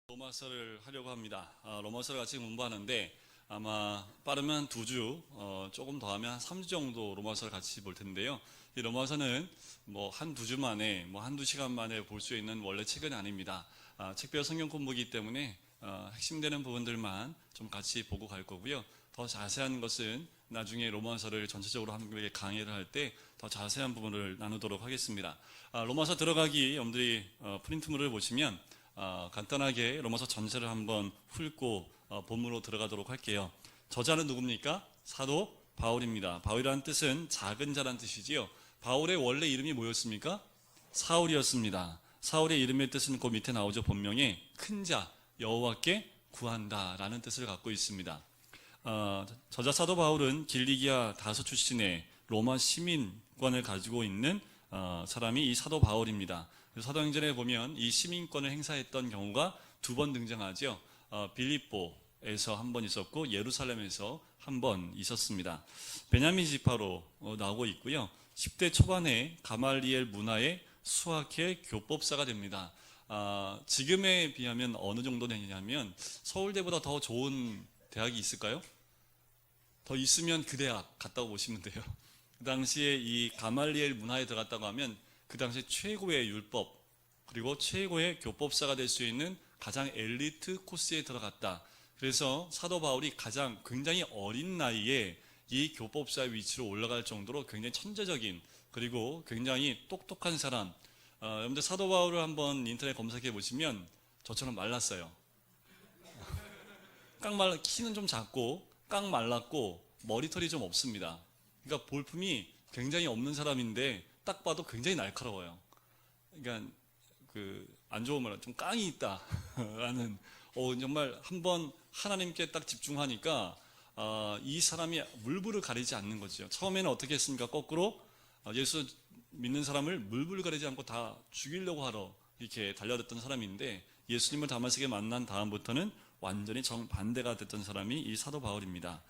로마서를 하려고 합니다. 로마서를 같이 공부하는데 아마 빠르면 2주, 조금 더 하면 한 3주 정도 로마서를 같이 볼 텐데요. 이 로마서는 뭐 한 2주 만에, 한두 시간 만에 볼 수 있는 원래 책은 아닙니다. 책별 성경 공부이기 때문에 핵심되는 부분들만 좀 같이 보고 갈 거고요. 더 자세한 것은 나중에 로마서를 전체적으로 함께 강의를 할 때 더 자세한 부분을 나누도록 하겠습니다. 로마서 들어가기 여러분들이 프린트물을 보시면 간단하게 로마서 전체를 한번 훑고 본문으로 들어가도록 할게요. 저자는 누굽니까? 사도 바울입니다. 바울이라는 뜻은 작은 자란 뜻이지요. 바울의 원래 이름이 뭐였습니까? 사울이었습니다. 사울의 이름의 뜻은 그 밑에 나오죠. 본명에 큰 자, 여호와께 구한다 라는 뜻을 갖고 있습니다. 저자 사도 바울은 길리기아 다소 출신의 로마 시민권을 가지고 있는 사람이 이 사도 바울입니다. 사도행전에 보면 이 시민권을 행사했던 경우가 2번 등장하죠. 빌립보에서 한 번 있었고 예루살렘에서 한 번 있었습니다. 베냐민 지파로 나오고 있고요. 10대 초반에 가말리엘 문화의 수학회 교법사가 됩니다. 지금에 비하면 어느 정도 되냐면 서울대보다 더 좋은 대학이 있을까요? 더 있으면 그 대학 갔다고 보시면 돼요. 그 당시에 이 가말리엘 문화에 들어갔다고 하면 그 당시 최고의 율법 그리고 최고의 교법사가 될 수 있는 가장 엘리트 코스에 들어갔다. 그래서 사도 바울이 가장 굉장히 어린 나이에 이 교법사의 위치로 올라갈 정도로 굉장히 천재적인 그리고 굉장히 똑똑한 사람. 여러분들 사도 바울을 한번 인터넷 검색해 보시면 저처럼 말랐어요. 키는 좀 작고 깡 말랐고 머리털이 좀 없습니다. 그러니까 볼품이 굉장히 없는 사람인데 딱 봐도 굉장히 날카로워요. 그러니까 안 좋은 말은 좀 깡이 있다라는 정말 한번 하나님께 딱 집중하니까 이 사람이 물불을 가리지 않는 거죠. 처음에는 어떻게 했습니까? 거꾸로 예수 믿는 사람을 물불 가리지 않고 다 죽이려고 하러 이렇게 달려들었던 사람인데 예수님을 다마스에 만난 다음부터는 완전히 정반대가 됐던 사람이 이 사도 바울입니다.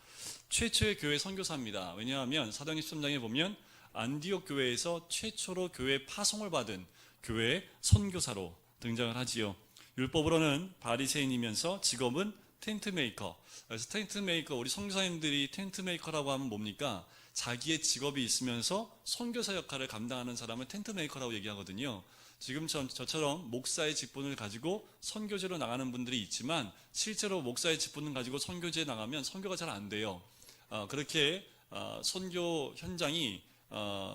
최초의 교회 선교사입니다. 왜냐하면 사도행전 13장에 보면 안디옥 교회에서 최초로 교회 파송을 받은 교회 선교사로 등장을 하지요. 율법으로는 바리새인이면서 직업은 텐트 메이커. 그래서 텐트 메이커, 우리 선교사님들이 텐트 메이커라고 하면 뭡니까? 자기의 직업이 있으면서 선교사 역할을 감당하는 사람을 텐트 메이커라고 얘기하거든요. 지금 저처럼 목사의 직분을 가지고 선교제로 나가는 분들이 있지만 실제로 목사의 직분을 가지고 선교제에 나가면 선교가 잘 안 돼요. 그렇게 선교 현장이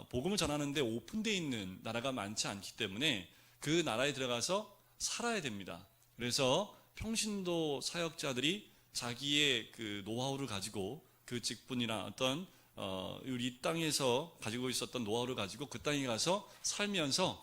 복음을 전하는데 오픈되어 있는 나라가 많지 않기 때문에 그 나라에 들어가서 살아야 됩니다. 그래서 평신도 사역자들이 자기의 그 노하우를 가지고 그 직분이나 어떤 우리 땅에서 가지고 있었던 노하우를 가지고 그 땅에 가서 살면서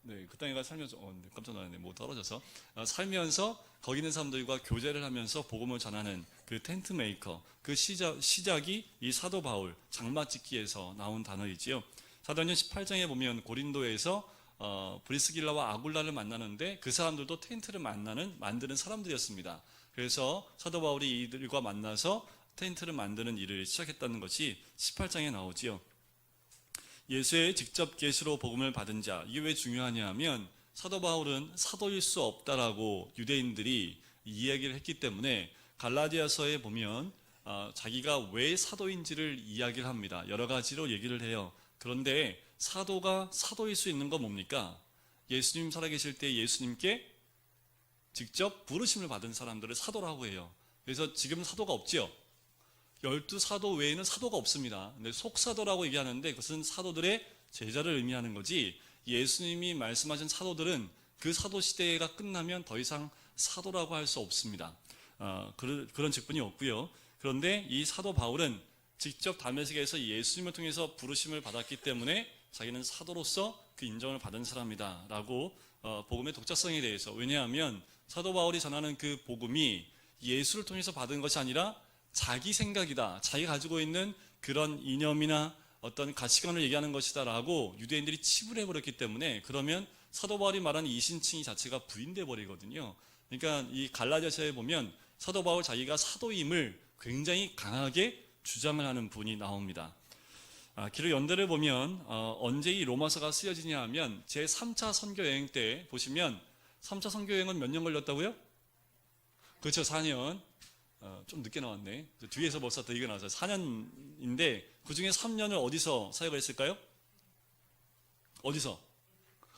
그 땅에 가서 살면서 깜짝 놀랐네. 뭐 떨어져서 살면서 거기 있는 사람들과 교제를 하면서 복음을 전하는 그 텐트 메이커, 그 시작이 이 사도 바울 장막짓기에서 나온 단어이지요. 사도행전 18장에 보면 고린도에서 브리스길라와 아굴라를 만나는데 그 사람들도 텐트를 만드는 사람들이었습니다. 그래서 사도 바울이 이들과 만나서 텐트를 만드는 일을 시작했다는 것이 18장에 나오지요. 예수의 직접 계시로 복음을 받은 자, 이게 왜 중요하냐 하면 사도 바울은 사도일 수 없다라고 유대인들이 이야기를 했기 때문에 갈라디아서에 보면 자기가 왜 사도인지를 이야기를 합니다. 여러 가지로 얘기를 해요. 그런데 사도가 사도일 수 있는 건 뭡니까? 예수님 살아계실 때 예수님께 직접 부르심을 받은 사람들을 사도라고 해요. 그래서 지금 사도가 없지요. 12사도 외에는 사도가 없습니다. 근데 속사도라고 얘기하는데 그것은 사도들의 제자를 의미하는 거지 예수님이 말씀하신 사도들은 그 사도 시대가 끝나면 더 이상 사도라고 할 수 없습니다. 그런 직분이 없고요. 그런데 이 사도 바울은 직접 다메섹에서 예수님을 통해서 부르심을 받았기 때문에 자기는 사도로서 그 인정을 받은 사람이다 라고 복음의 독자성에 대해서, 왜냐하면 사도 바울이 전하는 그 복음이 예수를 통해서 받은 것이 아니라 자기 생각이다, 자기가 가지고 있는 그런 이념이나 어떤 가치관을 얘기하는 것이다 라고 유대인들이 치부를 해버렸기 때문에 그러면 사도 바울이 말하는 이신칭의 자체가 부인돼 버리거든요. 그러니까 이 갈라디아서에 보면 사도 바울 자기가 사도임을 굉장히 강하게 주장을 하는 분이 나옵니다. 기록 연대를 보면 언제 이 로마서가 쓰여지냐 하면 제3차 선교 여행 때 보시면 3차 선교여행은 몇 년 걸렸다고요? 그렇죠, 4년. 좀 늦게 나왔네. 뒤에서 벌써 더 이게 나왔어요. 4년인데 그 중에 3년을 어디서 사역을 했을까요? 어디서?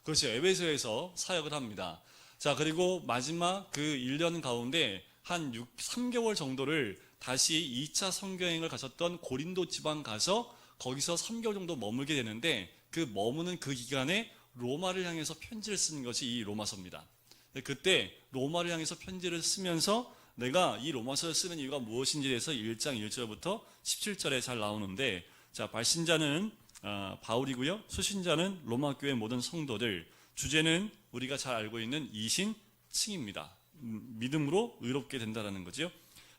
그렇죠, 에베소에서 사역을 합니다. 자, 그리고 마지막 그 1년 가운데 한 3개월 정도를 다시 2차 선교여행을 가셨던 고린도 지방 가서 거기서 3개월 정도 머물게 되는데, 그 머무는 그 기간에 로마를 향해서 편지를 쓰는 것이 이 로마서입니다. 그때 로마를 향해서 편지를 쓰면서 내가 이 로마서를 쓰는 이유가 무엇인지에 대해서 1장 1절부터 17절에 잘 나오는데, 자, 발신자는 바울이고요, 수신자는 로마 교회 모든 성도들, 주제는 우리가 잘 알고 있는 이신칭입니다. 믿음으로 의롭게 된다는 거죠.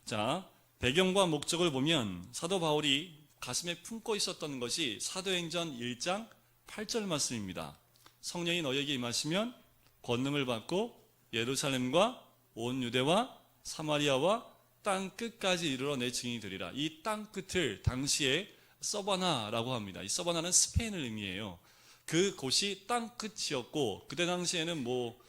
자, 배경과 목적을 보면 사도 바울이 가슴에 품고 있었던 것이 사도행전 1장 8절 말씀입니다. 성령이 너희에게 임하시면 권능을 받고 예루살렘과 온 유대와 사마리아와 땅 끝까지 이르러 내 증인이 되리라. 이 땅 끝을 당시에 서바나라고 합니다. 이 서바나는 스페인을 의미해요. 그 곳이 땅 끝이었고, 그때 당시에는 뭐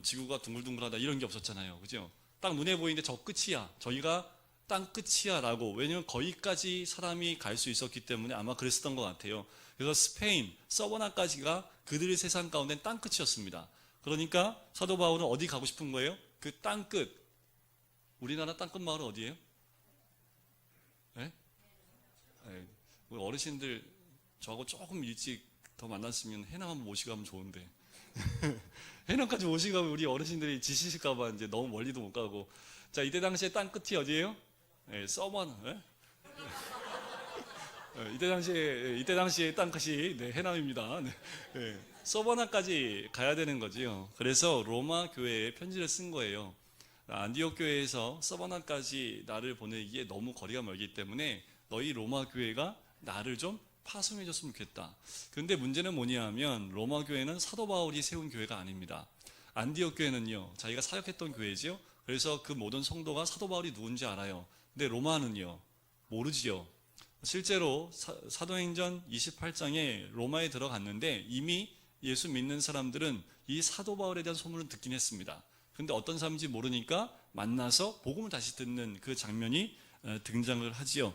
지구가 둥글둥글하다 이런 게 없었잖아요. 그죠? 딱 눈에 보이는데 저 끝이야, 저희가 땅 끝이야 라고. 왜냐면 거기까지 사람이 갈 수 있었기 때문에 아마 그랬었던 것 같아요. 그래서 스페인, 서바나까지가 그들의 세상 가운데 땅 끝이었습니다. 그러니까 사도 바울은 어디 가고 싶은 거예요? 그 땅 끝. 우리나라 땅 끝 마을은 어디예요? 네? 네. 우리 어르신들 저하고 조금 일찍 더 만났으면 해남 한번 모시고 가면 좋은데 해남까지 모시고 가면 우리 어르신들이 지치실까봐 이제 너무 멀리도 못 가고. 자, 이때 당시에 땅 끝이 어디예요? 네, 서바나. 네? 이때 당시에 땅 끝이 해남입니다. 네. 네. 서바나까지 가야 되는 거지요. 그래서 로마 교회에 편지를 쓴 거예요. 안디옥 교회에서 서바나까지 나를 보내기에 너무 거리가 멀기 때문에 너희 로마 교회가 나를 좀 파송해 줬으면 좋겠다. 그런데 문제는 뭐냐면 로마 교회는 사도 바울이 세운 교회가 아닙니다. 안디옥 교회는요, 자기가 사역했던 교회지요. 그래서 그 모든 성도가 사도 바울이 누군지 알아요. 근데 로마는요, 모르지요. 실제로 사도행전 28장에 로마에 들어갔는데 이미 예수 믿는 사람들은 이 사도 바울에 대한 소문을 듣긴 했습니다. 근데 어떤 사람인지 모르니까 만나서 복음을 다시 듣는 그 장면이 등장을 하지요.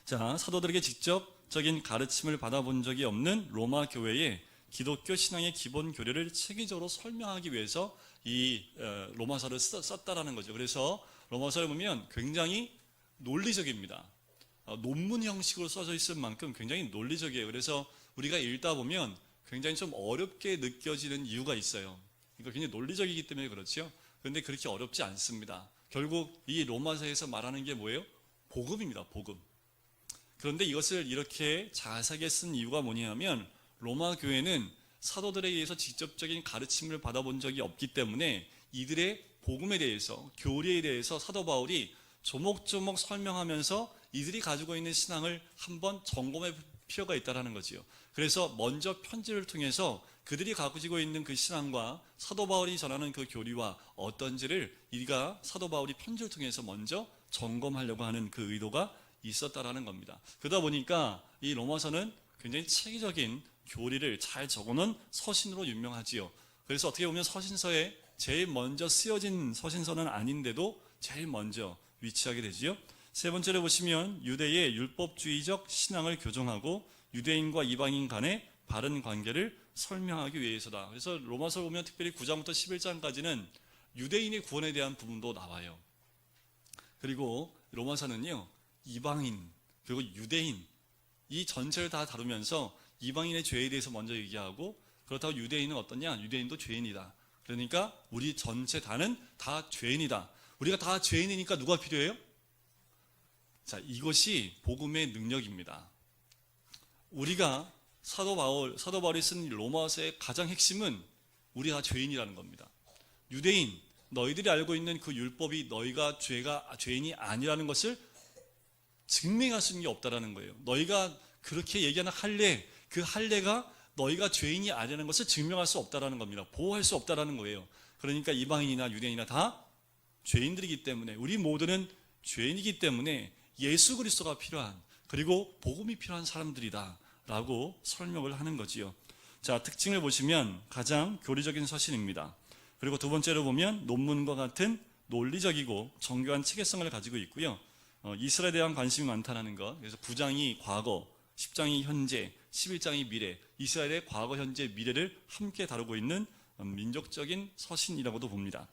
자, 사도들에게 직접적인 가르침을 받아본 적이 없는 로마 교회에 기독교 신앙의 기본 교리를 체계적으로 설명하기 위해서 이 로마서를 썼다라는 거죠. 그래서 로마서를 보면 굉장히 논리적입니다. 논문 형식으로 써져 있을 만큼 굉장히 논리적이에요. 그래서 우리가 읽다 보면 굉장히 좀 어렵게 느껴지는 이유가 있어요. 그러니까 굉장히 논리적이기 때문에 그렇죠. 그런데 그렇게 어렵지 않습니다. 결국 이 로마서에서 말하는 게 뭐예요? 복음입니다. 복음. 그런데 이것을 이렇게 자세하게 쓴 이유가 뭐냐면 로마 교회는 사도들에 의해서 직접적인 가르침을 받아본 적이 없기 때문에 이들의 복음에 대해서, 교리에 대해서 사도 바울이 조목조목 설명하면서 이들이 가지고 있는 신앙을 한번 점검할 필요가 있다는 거지요. 그래서 먼저 편지를 통해서 그들이 가지고 있는 그 신앙과 사도 바울이 전하는 그 교리와 어떤지를 이가 사도 바울이 편지를 통해서 먼저 점검하려고 하는 그 의도가 있었다라는 겁니다. 그러다 보니까 이 로마서는 굉장히 체계적인 교리를 잘 적어놓은 서신으로 유명하지요. 그래서 어떻게 보면 서신서에 제일 먼저 쓰여진 서신서는 아닌데도 제일 먼저 위치하게 되지요. 세 번째로 보시면 유대의 율법주의적 신앙을 교정하고 유대인과 이방인 간의 바른 관계를 설명하기 위해서다. 그래서 로마서 보면 특별히 9장부터 11장까지는 유대인의 구원에 대한 부분도 나와요. 그리고 로마서는요, 이방인 그리고 유대인 이 전체를 다 다루면서 이방인의 죄에 대해서 먼저 얘기하고, 그렇다고 유대인은 어떠냐? 유대인도 죄인이다. 그러니까 우리 전체 다는 다 죄인이다. 우리가 다 죄인이니까 누가 필요해요? 자, 이것이 복음의 능력입니다. 우리가 사도 바울이 쓴 로마서의 가장 핵심은 우리가 죄인이라는 겁니다. 유대인, 너희들이 알고 있는 그 율법이 너희가 죄인이 아니라는 것을 증명할 수 있는 게 없다라는 거예요. 너희가 그렇게 얘기하는 할례, 그 할례가 너희가 죄인이 아니라는 것을 증명할 수 없다라는 겁니다. 보호할 수 없다라는 거예요. 그러니까 이방인이나 유대인이나 다 죄인들이기 때문에, 우리 모두는 죄인이기 때문에 예수 그리스도가 필요한, 그리고 복음이 필요한 사람들이다 라고 설명을 하는 거지요. 자, 특징을 보시면 가장 교리적인 서신입니다. 그리고 두 번째로 보면 논문과 같은 논리적이고 정교한 체계성을 가지고 있고요. 이스라엘에 대한 관심이 많다는 것. 그래서 9장이 과거, 10장이 현재, 11장이 미래, 이스라엘의 과거, 현재, 미래를 함께 다루고 있는 민족적인 서신이라고도 봅니다.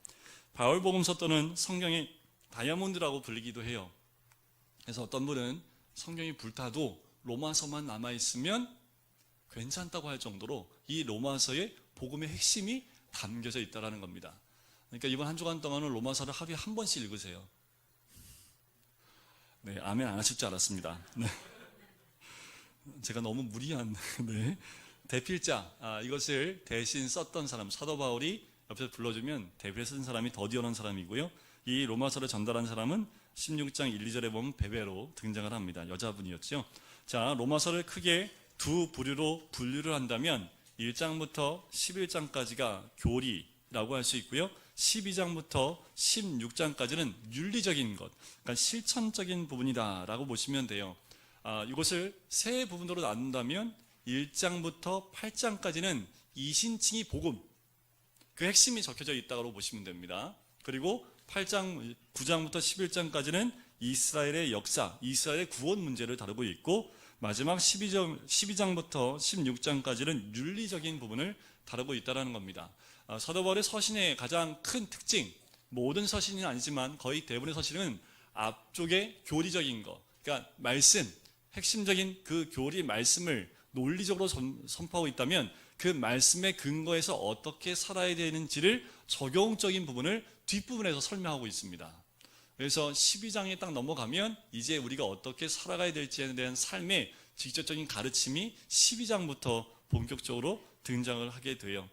바울복음서 또는 성경의 다이아몬드라고 불리기도 해요. 그래서 어떤 분은 성경이 불타도 로마서만 남아있으면 괜찮다고 할 정도로 이 로마서에 복음의 핵심이 담겨져 있다는 겁니다. 그러니까 이번 한 주간 동안은 로마서를 하루에 한 번씩 읽으세요. 네, 아멘 안 하실 줄 알았습니다. 네. 제가 너무 무리한 네. 대필자, 이것을 대신 썼던 사람, 사도 바울이 옆에서 불러주면 대필 쓴 사람이 더 뛰어난 사람이고요. 이 로마서를 전달한 사람은 16장 1, 2절에 보면 베베로 등장을 합니다. 여자분이었죠. 자, 로마서를 크게 두 부류로 분류를 한다면 1장부터 11장까지가 교리라고 할 수 있고요. 12장부터 16장까지는 윤리적인 것, 그러니까 실천적인 부분이다라고 보시면 돼요. 이것을 세 부분으로 나눈다면 1장부터 8장까지는 이신칭의 복음, 그 핵심이 적혀져 있다고 보시면 됩니다. 그리고 9장부터 11장까지는 이스라엘의 역사, 이스라엘의 구원 문제를 다루고 있고 마지막 12장부터 16장까지는 윤리적인 부분을 다루고 있다는 겁니다. 사도 바울의 서신의 가장 큰 특징, 모든 서신은 아니지만 거의 대부분의 서신은 앞쪽에 교리적인 것, 그러니까 말씀, 핵심적인 그 교리 말씀을 논리적으로 선포하고 있다면 그 말씀의 근거에서 어떻게 살아야 되는지를 적용적인 부분을 뒷부분에서 설명하고 있습니다. 그래서 12장에 딱 넘어가면 이제 우리가 어떻게 살아가야 될지에 대한 삶의 직접적인 가르침이 12장부터 본격적으로 등장을 하게 돼요.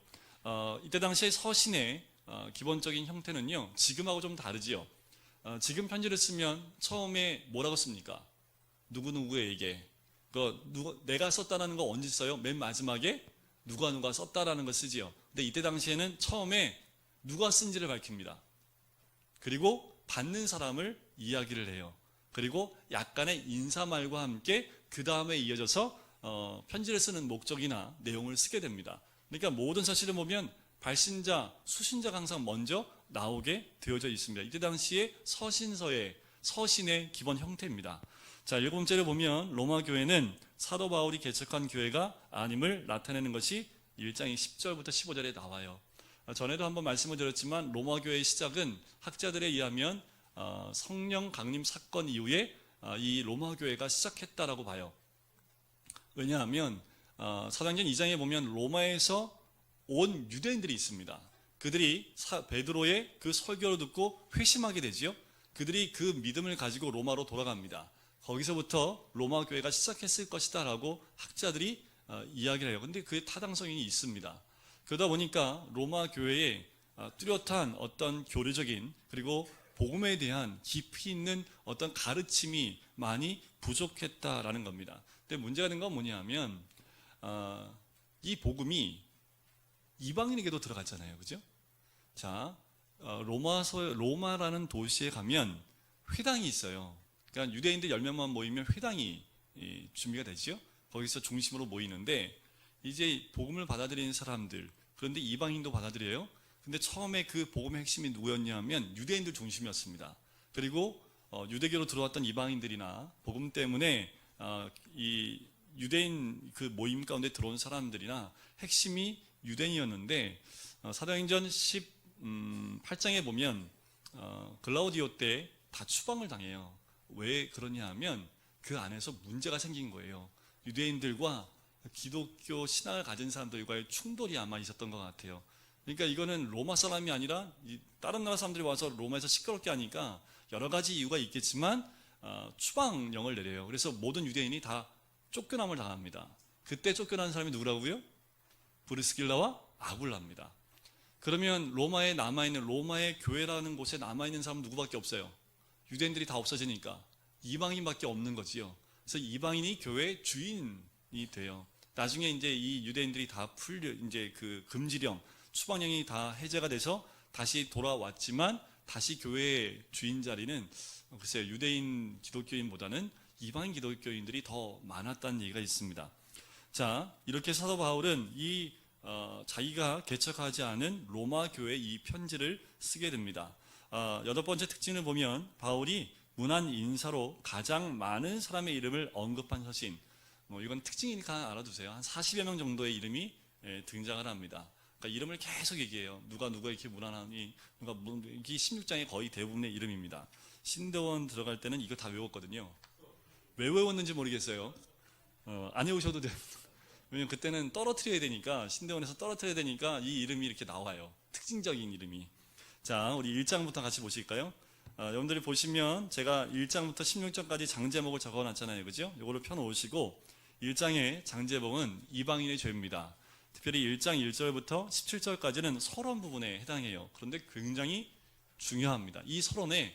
이때 당시에 서신의 기본적인 형태는요, 지금하고 좀 다르지요. 지금 편지를 쓰면 처음에 뭐라고 씁니까? 누구누구에게. 내가 썼다라는 거 언제 써요? 맨 마지막에 누가 썼다라는 걸 쓰지요. 근데 이때 당시에는 처음에 누가 쓴지를 밝힙니다. 그리고 받는 사람을 이야기를 해요. 그리고 약간의 인사말과 함께 그 다음에 이어져서 편지를 쓰는 목적이나 내용을 쓰게 됩니다. 그러니까 모든 서신을 보면 발신자, 수신자가 항상 먼저 나오게 되어져 있습니다. 이때 당시에 서신의 기본 형태입니다. 자, 7번째로 보면 로마 교회는 사도 바울이 개척한 교회가 아님을 나타내는 것이 1장의 10절부터 15절에 나와요. 전에도 한번 말씀을 드렸지만 로마 교회의 시작은 학자들에 의하면 성령 강림 사건 이후에 이 로마 교회가 시작했다라고 봐요. 왜냐하면 사도행전 2장에 보면 로마에서 온 유대인들이 있습니다. 그들이 베드로의 그 설교를 듣고 회심하게 되지요. 그들이 그 믿음을 가지고 로마로 돌아갑니다. 거기서부터 로마 교회가 시작했을 것이다 라고 학자들이 이야기를 해요. 근데 그의 타당성이 있습니다. 그러다 보니까 로마 교회에 뚜렷한 어떤 교리적인 그리고 복음에 대한 깊이 있는 어떤 가르침이 많이 부족했다라는 겁니다. 근데 문제가 된 건 뭐냐면 이 복음이 이방인에게도 들어갔잖아요, 그죠? 자, 로마라는 도시에 가면 회당이 있어요. 그러니까 유대인들 10명만 모이면 회당이 준비가 되죠. 거기서 중심으로 모이는데 이제 복음을 받아들이는 사람들, 그런데 이방인도 받아들여요. 근데 처음에 그 복음의 핵심이 누구였냐면 유대인들 중심이었습니다. 그리고 유대교로 들어왔던 이방인들이나 복음 때문에 이 유대인 그 모임 가운데 들어온 사람들이나 핵심이 유대인이었는데 사도행전 18장에 보면 글라우디오 때 다 추방을 당해요. 왜 그러냐 하면 그 안에서 문제가 생긴 거예요. 유대인들과 기독교 신앙을 가진 사람들과의 충돌이 아마 있었던 것 같아요. 그러니까 이거는 로마 사람이 아니라 다른 나라 사람들이 와서 로마에서 시끄럽게 하니까 여러 가지 이유가 있겠지만 추방령을 내려요. 그래서 모든 유대인이 다 쫓겨남을 당합니다. 그때 쫓겨난 사람이 누구라고요? 브리스길라와 아굴라입니다. 그러면 로마에 남아있는 로마의 교회라는 곳에 남아있는 사람은 누구밖에 없어요? 유대인들이 다 없어지니까 이방인밖에 없는 거지요. 그래서 이방인이 교회의 주인이 돼요. 나중에 이제 이 유대인들이 다 이제 그 금지령, 추방령이 다 해제가 돼서 다시 돌아왔지만 다시 교회의 주인 자리는 글쎄요, 유대인 기독교인보다는 이방인 기독교인들이 더 많았다는 얘기가 있습니다. 자, 이렇게 사도 바울은 이 자기가 개척하지 않은 로마 교회에 이 편지를 쓰게 됩니다. 여덟 번째 특징을 보면 바울이 문안 인사로 가장 많은 사람의 이름을 언급한 서신, 이건 특징이니까 알아두세요. 한 40여 명 정도의 이름이 등장을 합니다. 그러니까 이름을 계속 얘기해요. 누가 이렇게 문안하니, 이게 16장의 거의 대부분의 이름입니다. 신대원 들어갈 때는 이거 다 외웠거든요. 왜 외웠는지 모르겠어요. 안 외우셔도 돼요. 왜냐면 그때는 떨어뜨려야 되니까, 신대원에서 떨어뜨려야 되니까 이 이름이 이렇게 나와요. 특징적인 이름이. 자, 우리 1장부터 같이 보실까요? 여러분들이 보시면 제가 1장부터 16장까지 장제목을 적어놨잖아요. 그죠? 이거를 펴놓으시고 1장의 장제목은 이방인의 죄입니다. 특별히 1장 1절부터 17절까지는 서론 부분에 해당해요. 그런데 굉장히 중요합니다. 이 서론에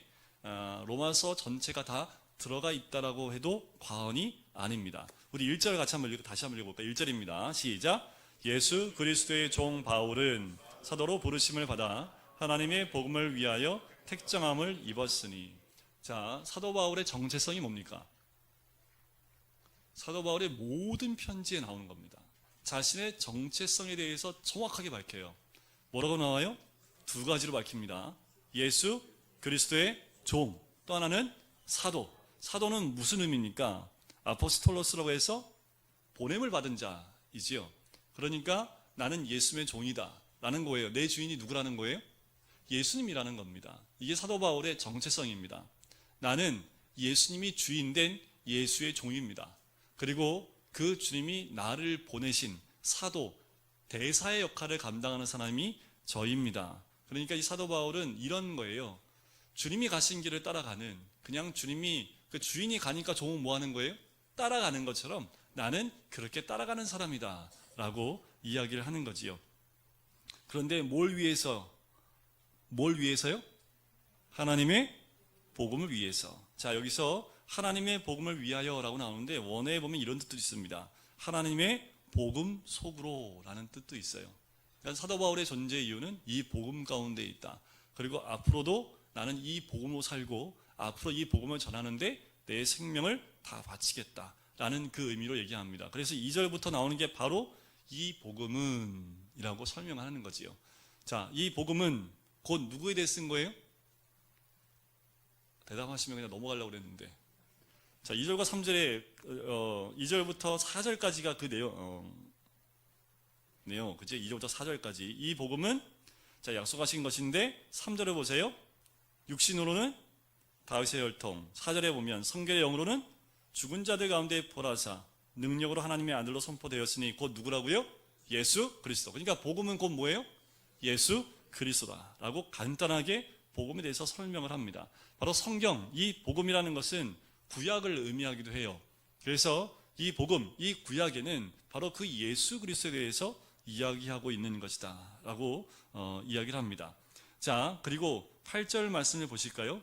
로마서 전체가 다 들어가 있다라고 해도 과언이 아닙니다. 우리 1절 다시 한번 읽어볼까요? 1절입니다. 시작. 예수 그리스도의 종 바울은 사도로 부르심을 받아 하나님의 복음을 위하여 택정함을 입었으니. 자, 사도 바울의 정체성이 뭡니까? 사도 바울의 모든 편지에 나오는 겁니다. 자신의 정체성에 대해서 정확하게 밝혀요. 뭐라고 나와요? 두 가지로 밝힙니다. 예수 그리스도의 종, 또 하나는 사도. 사도는 무슨 의미입니까? 아포스톨로스라고 해서 보냄을 받은 자이지요. 그러니까 나는 예수의 종이다 라는 거예요. 내 주인이 누구라는 거예요? 예수님이라는 겁니다. 이게 사도 바울의 정체성입니다. 나는 예수님이 주인된 예수의 종입니다. 그리고 그 주님이 나를 보내신 사도, 대사의 역할을 감당하는 사람이 저입니다. 그러니까 이 사도 바울은 이런 거예요. 주님이 가신 길을 따라가는, 그냥 주님이, 그 주인이 가니까 종은 뭐 하는 거예요? 따라가는 것처럼 나는 그렇게 따라가는 사람이다 라고 이야기를 하는 거지요. 그런데 뭘 위해서요? 하나님의 복음을 위해서. 자, 여기서 하나님의 복음을 위하여라고 나오는데 원어에 보면 이런 뜻도 있습니다. 하나님의 복음 속으로 라는 뜻도 있어요. 그러니까 사도 바울의 존재 이유는 이 복음 가운데 있다. 그리고 앞으로도 나는 이 복음으로 살고 앞으로 이 복음을 전하는데 내 생명을 다 바치겠다 라는 그 의미로 얘기합니다. 그래서 2절부터 나오는 게 바로 이 복음은 이라고 설명하는 거지요. 자, 이 복음은 곧 누구에 대해 쓴 거예요? 대답하시면 그냥 넘어가려고 그랬는데. 자, 2절과 3절에 2절부터 4절까지가 그 내용, 그죠? 2절부터 4절까지 이 복음은 자, 약속하신 것인데 3절을 보세요. 육신으로는 다윗의 혈통, 4절에 보면 성결의 영으로는 죽은 자들 가운데 보라사 능력으로 하나님의 아들로 선포되었으니 곧 누구라고요? 예수 그리스도. 그러니까 복음은 곧 뭐예요? 예수 그리스도다라고 간단하게 복음에 대해서 설명을 합니다. 바로 성경, 이 복음이라는 것은 구약을 의미하기도 해요. 그래서 이 복음, 이 구약에는 바로 그 예수 그리스도에 대해서 이야기하고 있는 것이다 라고 이야기를 합니다. 자, 그리고 8절 말씀을 보실까요?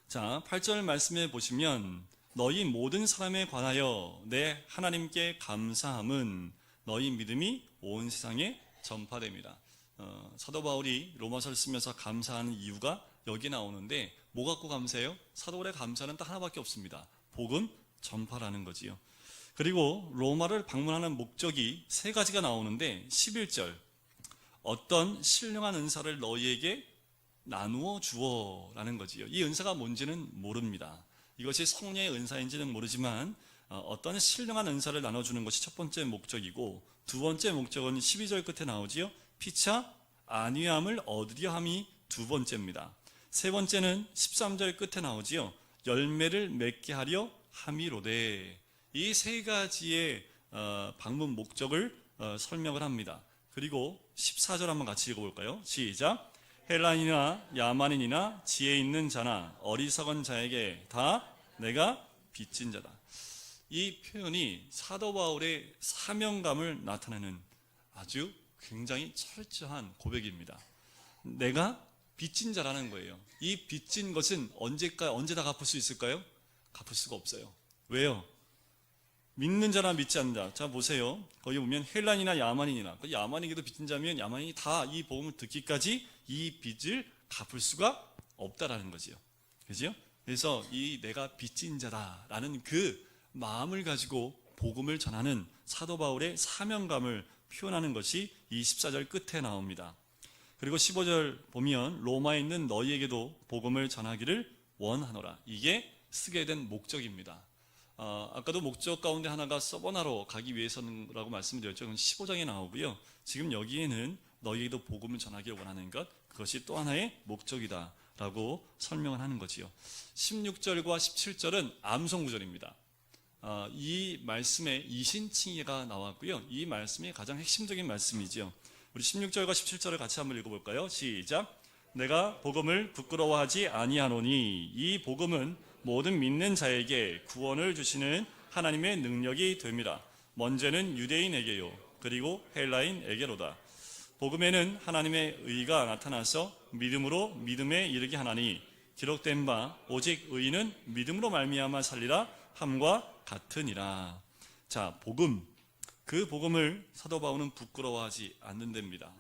자, 8절 말씀에 보시면 너희 모든 사람에 관하여 내 하나님께 감사함은 너희 믿음이 온 세상에 전파됩니다. 사도 바울이 로마서를 쓰면서 감사하는 이유가 여기 나오는데 뭐 갖고 감사해요? 사도 바울의 감사는 딱 하나밖에 없습니다. 복음 전파라는 거지요. 그리고 로마를 방문하는 목적이 세 가지가 나오는데 11절 어떤 신령한 은사를 너희에게 나누어 주어 라는 거지요. 이 은사가 뭔지는 모릅니다. 이것이 성령의 은사인지는 모르지만 어떤 신령한 은사를 나눠주는 것이 첫 번째 목적이고 두 번째 목적은 12절 끝에 나오지요. 피차 안위함을 얻으려 함이 두 번째입니다. 세 번째는 13절 끝에 나오지요. 열매를 맺게 하려 함이로되. 이 세 가지의 방문 목적을 설명을 합니다. 그리고 14절 한번 같이 읽어볼까요? 시작. 헬라인이나 야만인이나 지혜 있는 자나 어리석은 자에게 다 내가 빚진 자다. 이 표현이 사도 바울의 사명감을 나타내는 아주 굉장히 철저한 고백입니다. 내가 빚진 자라는 거예요. 이 빚진 것은 언제 다 갚을 수 있을까요? 갚을 수가 없어요. 왜요? 믿는 자나 믿지 않는 자. 자, 보세요. 거기 보면 헬란이나 야만인이나, 야만인에게도 빚진 자면 야만인이 다 이 복음을 듣기까지 이 빚을 갚을 수가 없다라는 거지요. 그죠? 그래서 이 내가 빚진 자다라는 그 마음을 가지고 복음을 전하는 사도 바울의 사명감을 표현하는 것이 이 14절 끝에 나옵니다. 그리고 15절 보면 로마에 있는 너희에게도 복음을 전하기를 원하노라. 이게 쓰게 된 목적입니다. 아까도 목적 가운데 하나가 서버나로 가기 위해서라고 말씀드렸죠. 15장에 나오고요. 지금 여기에는 너희에게도 복음을 전하기를 원하는 것, 그것이 또 하나의 목적이다 라고 설명을 하는 거지요. 16절과 17절은 암송구절입니다. 이 말씀에 이신칭의가 나왔고요. 이 말씀이 가장 핵심적인 말씀이지요. 우리 16절과 17절을 같이 한번 읽어볼까요? 시작. 내가 복음을 부끄러워하지 아니하노니 이 복음은 모든 믿는 자에게 구원을 주시는 하나님의 능력이 됩니다. 먼저는 유대인에게요, 그리고 헬라인에게로다. 복음에는 하나님의 의가 나타나서 믿음으로 믿음에 이르게 하나니 기록된 바 오직 의인은 믿음으로 말미암아 살리라 함과 같으니라. 자, 복음, 그 복음을 사도 바울은 부끄러워하지 않는답니다.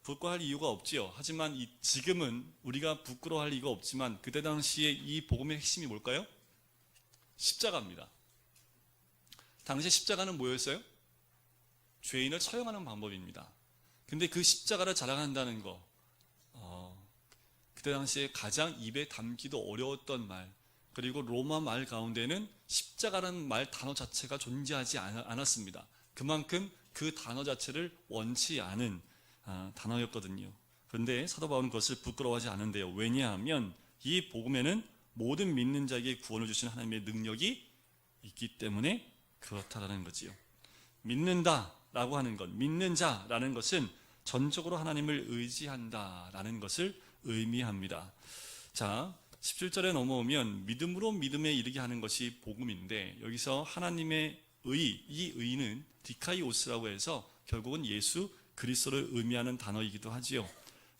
부끄러워할 이유가 없지요. 하지만 지금은 우리가 부끄러워할 이유가 없지만 그때 당시에 이 복음의 핵심이 뭘까요? 십자가입니다. 당시 십자가는 뭐였어요? 죄인을 처형하는 방법입니다. 근데 그 십자가를 자랑한다는 거, 그때 당시에 가장 입에 담기도 어려웠던 말, 그리고 로마 말 가운데는 십자가라는 말 단어 자체가 존재하지 않았습니다. 그만큼 그 단어 자체를 원치 않은 단어였거든요. 그런데 사도 바울은 그것을 부끄러워하지 않은데요. 왜냐하면 이 복음에는 모든 믿는 자에게 구원을 주시는 하나님의 능력이 있기 때문에 그렇다라는 거지요. 믿는다라고 하는 것, 믿는 자라는 것은 전적으로 하나님을 의지한다라는 것을 의미합니다. 자, 17절에 넘어오면 믿음으로 믿음에 이르게 하는 것이 복음인데 여기서 하나님의 의, 이 의는 디카이오스라고 해서 결국은 예수 그리스도를 의미하는 단어이기도 하지요.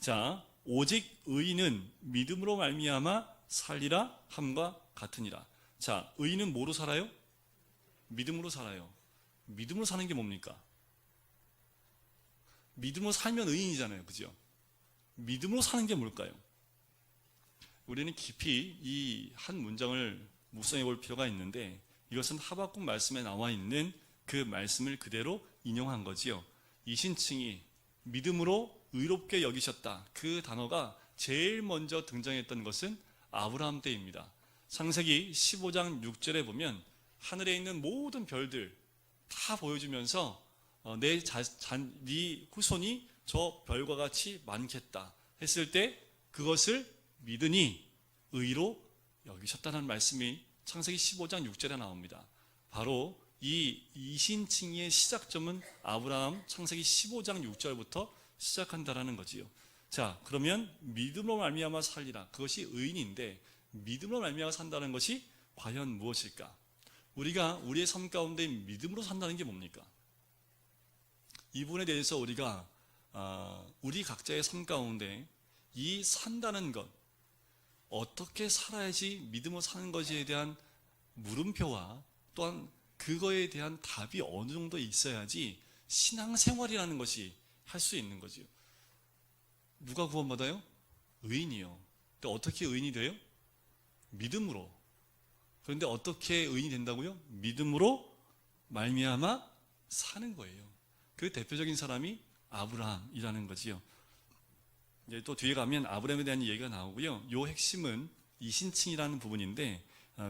자, 오직 의인은 믿음으로 말미암아 살리라 함과 같으니라. 자, 의인은 뭐로 살아요? 믿음으로 살아요. 믿음으로 사는 게 뭡니까? 믿음으로 살면 의인이잖아요. 그죠? 믿음으로 사는 게 뭘까요? 우리는 깊이 이 한 문장을 묵상해 볼 필요가 있는데 이것은 하박국 말씀에 나와 있는 그 말씀을 그대로 인용한 거지요. 이신칭이 믿음으로 의롭게 여기셨다. 그 단어가 제일 먼저 등장했던 것은 아브라함 때입니다. 창세기 15장 6절에 보면 하늘에 있는 모든 별들 다 보여주면서 네 후손이 저 별과 같이 많겠다 했을 때 그것을 믿으니 의로 여기셨다는 말씀이 창세기 15장 6절에 나옵니다. 바로 이 이신칭의의 시작점은 아브라함 창세기 15장 6절부터 시작한다라는 거지요. 자, 그러면 믿음으로 말미암아 살리라. 그것이 의인인데 믿음으로 말미암아 산다는 것이 과연 무엇일까? 우리가 우리의 삶 가운데 믿음으로 산다는 게 뭡니까? 이 부분에 대해서 우리가 우리 각자의 삶 가운데 이 산다는 것, 어떻게 살아야지 믿음으로 사는 것에 대한 물음표와 또한 그거에 대한 답이 어느 정도 있어야지 신앙생활이라는 것이 할 수 있는 거지요. 누가 구원받아요? 의인이요. 근데 어떻게 의인이 돼요? 믿음으로. 그런데 어떻게 의인이 된다고요? 믿음으로 말미암아 사는 거예요. 그 대표적인 사람이 아브라함이라는 거지요. 이제 또 뒤에 가면 아브라함에 대한 얘기가 나오고요. 요 핵심은 이신칭이라는 부분인데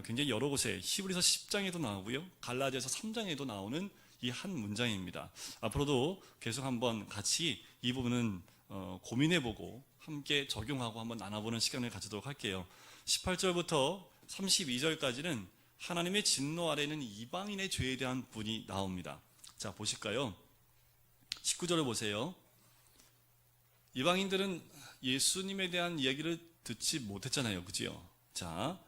굉장히 여러 곳에 히브리서 10장에도 나오고요. 갈라디아서 3장에도 나오는 이 한 문장입니다. 앞으로도 계속 한번 같이 이 부분은 고민해보고 함께 적용하고 한번 나눠보는 시간을 가지도록 할게요. 18절부터 32절까지는 하나님의 진노 아래는 이방인의 죄에 대한 부분이 나옵니다. 자, 보실까요? 19절을 보세요. 이방인들은 예수님에 대한 이야기를 듣지 못했잖아요. 그지요? 자,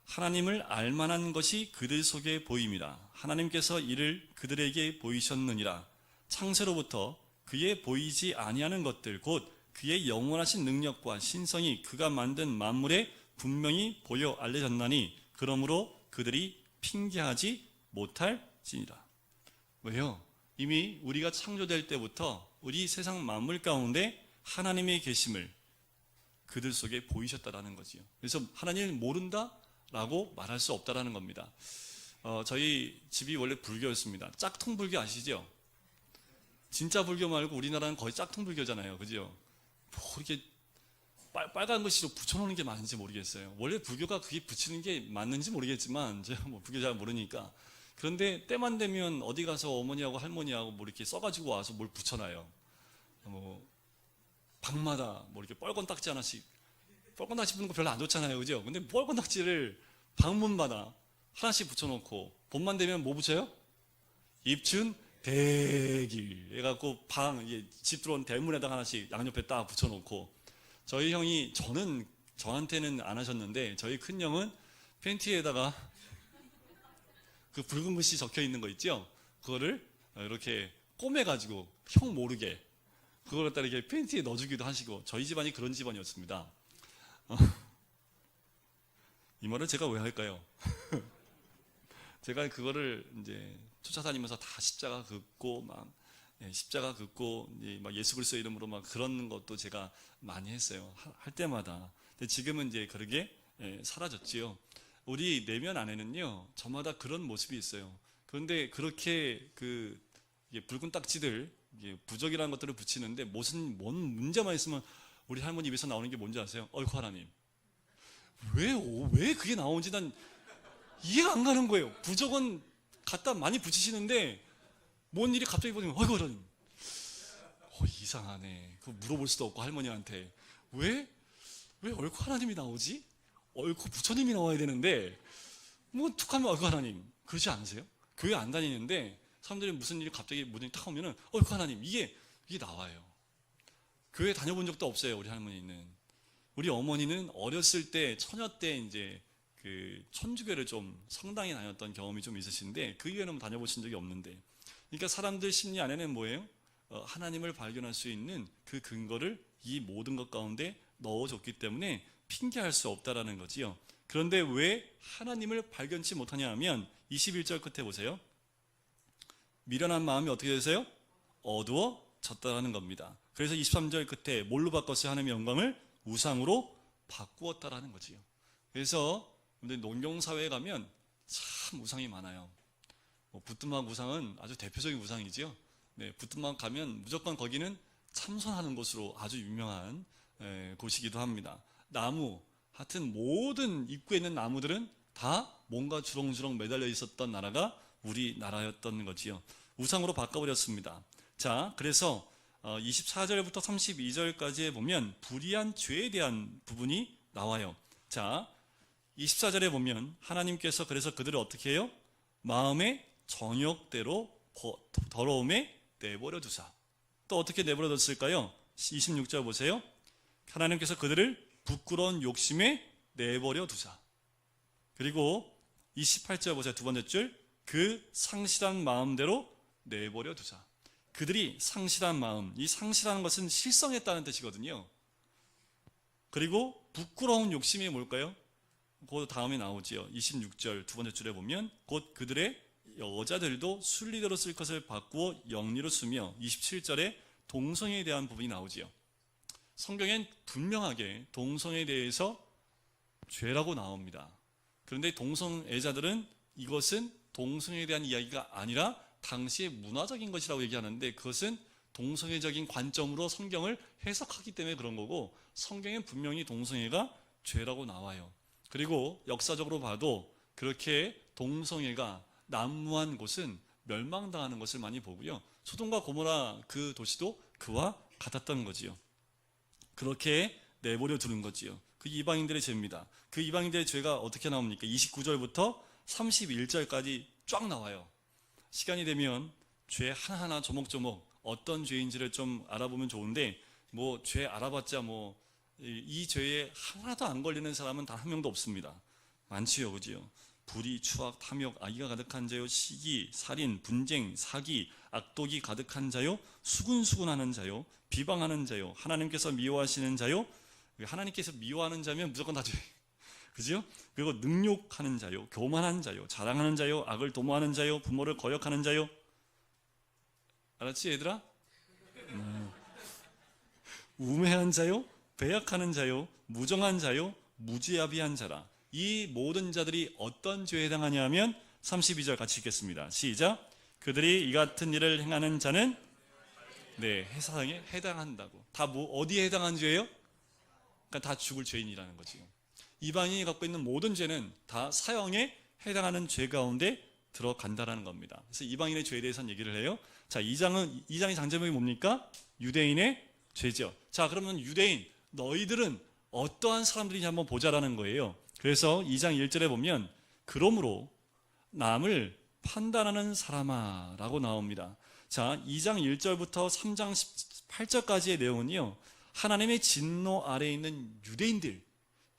하나님을 알만한 것이 그들 속에 보임이라. 하나님께서 이를 그들에게 보이셨느니라. 창세로부터 그의 보이지 아니하는 것들 곧 그의 영원하신 능력과 신성이 그가 만든 만물에 분명히 보여 알려졌나니 그러므로 그들이 핑계하지 못할지니라. 왜요? 이미 우리가 창조될 때부터 우리 세상 만물 가운데 하나님의 계심을 그들 속에 보이셨다라는 거지요. 그래서 하나님을 모른다라고 말할 수 없다라는 겁니다. 저희 집이 원래 불교였습니다. 짝퉁 불교 아시죠? 진짜 불교 말고 우리나라는 거의 짝퉁 불교잖아요. 그죠? 뭐 이렇게 빨간 글씨로 붙여놓는 게 맞는지 모르겠어요. 원래 불교가 그게 붙이는 게 맞는지 모르겠지만 제가 뭐 불교 잘 모르니까. 그런데 때만 되면 어디 가서 어머니하고 할머니하고 뭐 이렇게 써가지고 와서 뭘 붙여놔요. 뭐 방마다 뭐 이렇게 뻘건 딱지 하나씩. 뻘건 딱지 붙는 거 별로 안 좋잖아요. 그죠? 근데 뻘건 딱지를 방문마다 하나씩 붙여놓고 봄만 되면 뭐 붙여요? 입춘 대길 해갖고 집 들어온 대문에다 하나씩 양옆에 딱 붙여놓고, 저희 형이 저한테는 안 하셨는데 저희 큰 형은 팬티에다가 그 붉은 글씨 적혀 있는 거 있죠? 그거를 이렇게 꼬매가지고 형 모르게 그걸 갖다 이렇게 팬티에 넣어주기도 하시고, 저희 집안이 그런 집안이었습니다. 이 말을 제가 왜 할까요? 제가 그거를 이제 쫓아다니면서 다 십자가 긋고 십자가 긋고 막 예수 그리스도 이름으로 막 그런 것도 제가 많이 했어요. 할 때마다. 근데 지금은 이제 그러게 사라졌지요. 우리 내면 안에는요, 저마다 그런 모습이 있어요. 그런데 그렇게 붉은 딱지들, 부적이라는 것들을 붙이는데 뭔 문제만 있으면 우리 할머니 입에서 나오는 게 뭔지 아세요? 어이구 하나님, 왜 그게 나오는지 난 이해가 안 가는 거예요. 부적은 갖다 많이 붙이시는데 뭔 일이 갑자기 보면 어이구 하나님, 이상하네. 그거 물어볼 수도 없고 할머니한테 왜 어이구 하나님이 나오지? 어이구 부처님이 나와야 되는데 뭐 툭하면 어이구 하나님. 그러지 않으세요? 교회 안 다니는데 사람들이 무슨 일이 갑자기 무슨 탁 오면은 어이구 하나님, 이게 나와요. 교회 다녀본 적도 없어요. 우리 할머니는. 우리 어머니는 어렸을 때 처녀 때 이제 그 천주교를 좀 성당에 다녔던 경험이 좀 있으신데 그 이후에는 다녀보신 적이 없는데, 그러니까 사람들 심리 안에는 뭐예요? 하나님을 발견할 수 있는 그 근거를 이 모든 것 가운데 넣어줬기 때문에 핑계할 수 없다라는 거지요. 그런데 왜 하나님을 발견치 못하냐 하면 21절 끝에 보세요. 미련한 마음이 어떻게 되세요? 어두워졌다라는 겁니다. 그래서 23절 끝에 뭘로 바꿨어요? 하나님의 영광을 우상으로 바꾸었다라는 거지요. 그래서 농경사회에 가면 참 우상이 많아요. 부뚜막 우상은 아주 대표적인 우상이지요. 네, 부뚜막 가면 무조건 거기는 참선하는 곳으로 아주 유명한 곳이기도 합니다. 나무, 하여튼 모든 입구에 있는 나무들은 다 뭔가 주렁주렁 매달려 있었던 나라가 우리나라였던 거지요. 우상으로 바꿔버렸습니다. 자, 그래서 24절부터 32절까지에 보면 불의한 죄에 대한 부분이 나와요. 자, 24절에 보면 하나님께서 그래서 그들을 어떻게 해요? 마음의 정욕대로 더러움에 내버려 두사. 또 어떻게 내버려 뒀을까요? 26절 보세요. 하나님께서 그들을 부끄러운 욕심에 내버려 두사. 그리고 28절 보세요. 두 번째 줄. 그 상실한 마음대로 내버려 두사. 그들이 상실한 마음, 이 상실하는 것은 실성했다는 뜻이거든요. 그리고 부끄러운 욕심이 뭘까요? 그 다음에 나오지요. 26절 두 번째 줄에 보면 곧 그들의 여자들도 순리대로 쓸 것을 바꾸어 영리로 쓰며, 27절에 동성애에 대한 부분이 나오지요. 성경엔 분명하게 동성애에 대해서 죄라고 나옵니다. 그런데 동성애자들은 이것은 동성애에 대한 이야기가 아니라 당시의 문화적인 것이라고 얘기하는데, 그것은 동성애적인 관점으로 성경을 해석하기 때문에 그런 거고, 성경엔 분명히 동성애가 죄라고 나와요. 그리고 역사적으로 봐도 그렇게 동성애가 난무한 곳은 멸망당하는 것을 많이 보고요. 소돔과 고모라 그 도시도 그와 같았던 거지요. 그렇게 내버려 두는 거지요. 그 이방인들의 죄입니다. 그 이방인들의 죄가 어떻게 나옵니까? 29절부터 31절까지 쫙 나와요. 시간이 되면 죄 하나하나 조목조목 어떤 죄인지를 좀 알아보면 좋은데, 뭐 죄 알아봤자 이 죄에 하나도 안 걸리는 사람은 단 한 명도 없습니다. 많지요, 그지요? 불의, 추악, 탐욕, 악의가 가득한 자요, 시기, 살인, 분쟁, 사기, 악독이 가득한 자요, 수군수군하는 자요, 비방하는 자요, 하나님께서 미워하시는 자요. 하나님께서 미워하는 자면 무조건 다 죄. 그죠? 그리고 능욕하는 자요, 교만한 자요, 자랑하는 자요, 악을 도모하는 자요, 부모를 거역하는 자요. 알았지, 얘들아? 우매한 자요, 배약하는 자요, 무정한 자요, 무지아비한 자라. 이 모든 자들이 어떤 죄에 해당하냐 하면 32절 같이 읽겠습니다. 시작. 그들이 이 같은 일을 행하는 자는 네, 해상에 해당한다고. 다 어디에 해당한 죄예요? 그러니까 다 죽을 죄인이라는 거지요. 이방인이 갖고 있는 모든 죄는 다 사형에 해당하는 죄 가운데 들어간다라는 겁니다. 그래서 이방인의 죄에 대해서는 얘기를 해요. 자, 2장의 장제목이 뭡니까? 유대인의 죄죠. 자, 그러면 유대인, 너희들은 어떠한 사람들인지 한번 보자라는 거예요. 그래서 2장 1절에 보면 그러므로 남을 판단하는 사람아 라고 나옵니다. 자, 2장 1절부터 3장 18절까지의 내용은요, 하나님의 진노 아래에 있는 유대인들,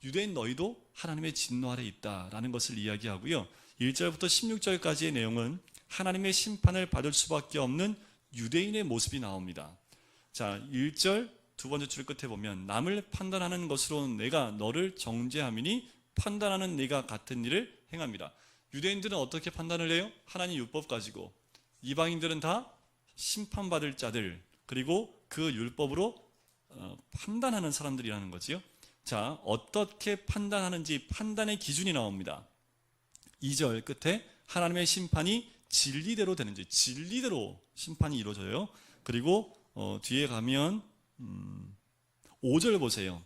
유대인 너희도 하나님의 진노 아래에 있다라는 것을 이야기하고요, 1절부터 16절까지의 내용은 하나님의 심판을 받을 수밖에 없는 유대인의 모습이 나옵니다. 자, 1절 두 번째 줄 끝에 보면 남을 판단하는 것으로 내가 너를 정죄함이니 판단하는 네가 같은 일을 행합니다. 유대인들은 어떻게 판단을 해요? 하나님 율법 가지고. 이방인들은 다 심판받을 자들, 그리고 그 율법으로 판단하는 사람들이라는 거지요. 자, 어떻게 판단하는지 판단의 기준이 나옵니다. 2절 끝에 하나님의 심판이 진리대로 되는지, 진리대로 심판이 이루어져요. 그리고 뒤에 가면 5절 보세요.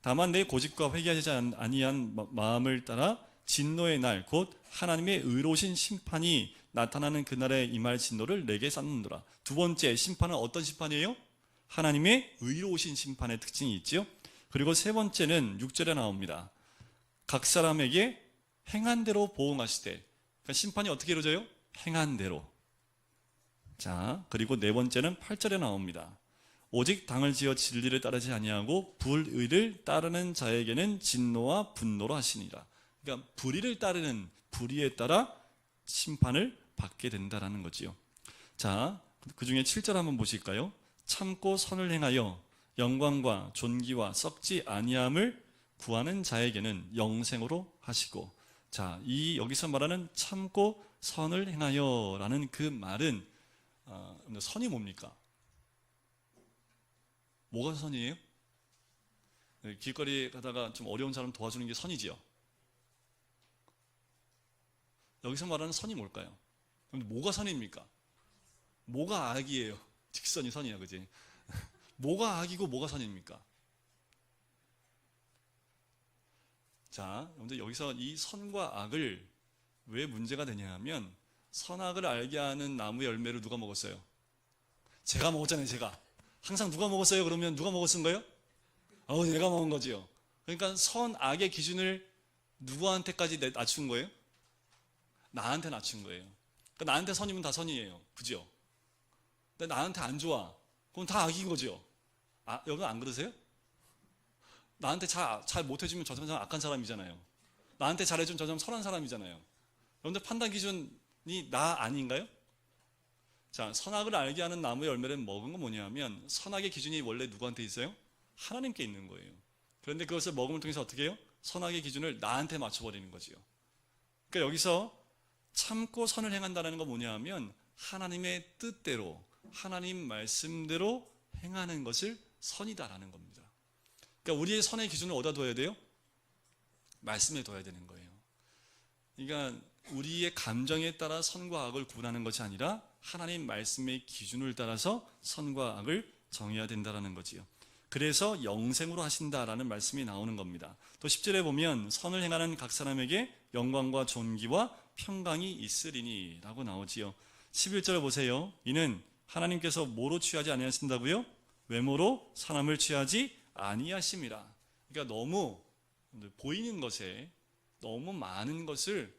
다만 내 고집과 회개하지 아니한 마음을 따라 진노의 날 곧 하나님의 의로우신 심판이 나타나는 그날에 임할 진노를 내게 쌓는도라. 두 번째 심판은 어떤 심판이에요? 하나님의 의로우신 심판의 특징이 있죠. 그리고 세 번째는 6절에 나옵니다. 각 사람에게 행한 대로 보응하시되. 그러니까 심판이 어떻게 이루어져요? 행한 대로. 자, 그리고 네 번째는 8절에 나옵니다. 오직 당을 지어 진리를 따르지 아니하고 불의를 따르는 자에게는 진노와 분노로 하시니라. 그러니까 불의를 따르는, 불의에 따라 심판을 받게 된다라는 거지요. 자, 그 중에 7절 한번 보실까요? 참고 선을 행하여 영광과 존귀와 썩지 아니함을 구하는 자에게는 영생으로 하시고. 자, 이 여기서 말하는 참고 선을 행하여라는 그 말은 선이 뭡니까? 뭐가 선이에요? 길거리 가다가 좀 어려운 사람 도와주는 게 선이지요. 여기서 말하는 선이 뭘까요? 뭐가 선입니까? 뭐가 악이에요? 직선이 선이야, 그지? 뭐가 악이고 뭐가 선입니까? 자, 여러분들 여기서 이 선과 악을 왜 문제가 되냐 하면, 선악을 알게 하는 나무 열매를 누가 먹었어요? 제가 먹었잖아요, 제가. 항상 누가 먹었어요? 그러면 누가 먹었은 거예요? 내가 먹은 거지요. 그러니까 선악의 기준을 누구한테까지 낮춘 거예요? 나한테 낮춘 거예요. 그러니까 나한테 선이면 다 선이에요. 그죠? 근데 나한테 안 좋아. 그럼 다 악인 거죠. 여러분 안 그러세요? 나한테 잘 못해주면 저 사람 악한 사람이잖아요. 나한테 잘해주면 저 사람 선한 사람이잖아요. 여러분들 판단 기준이 나 아닌가요? 자, 선악을 알게 하는 나무의 열매를 먹은 건 뭐냐면, 선악의 기준이 원래 누구한테 있어요? 하나님께 있는 거예요. 그런데 그것을 먹음을 통해서 어떻게 해요? 선악의 기준을 나한테 맞춰버리는 거지요. 그러니까 여기서 참고 선을 행한다는 건 뭐냐 하면, 하나님의 뜻대로, 하나님 말씀대로 행하는 것을 선이다라는 겁니다. 그러니까 우리의 선의 기준을 어디다 둬야 돼요? 말씀에 둬야 되는 거예요. 그러니까 우리의 감정에 따라 선과 악을 구분하는 것이 아니라 하나님 말씀의 기준을 따라서 선과 악을 정해야 된다는 거지요. 그래서 영생으로 하신다라는 말씀이 나오는 겁니다. 또 10절에 보면 선을 행하는 각 사람에게 영광과 존귀와 평강이 있으리니 라고 나오지요. 11절 보세요. 이는 하나님께서 뭐로 취하지 아니하신다고요? 외모로 사람을 취하지 아니하심이라. 그러니까 너무 보이는 것에 너무 많은 것을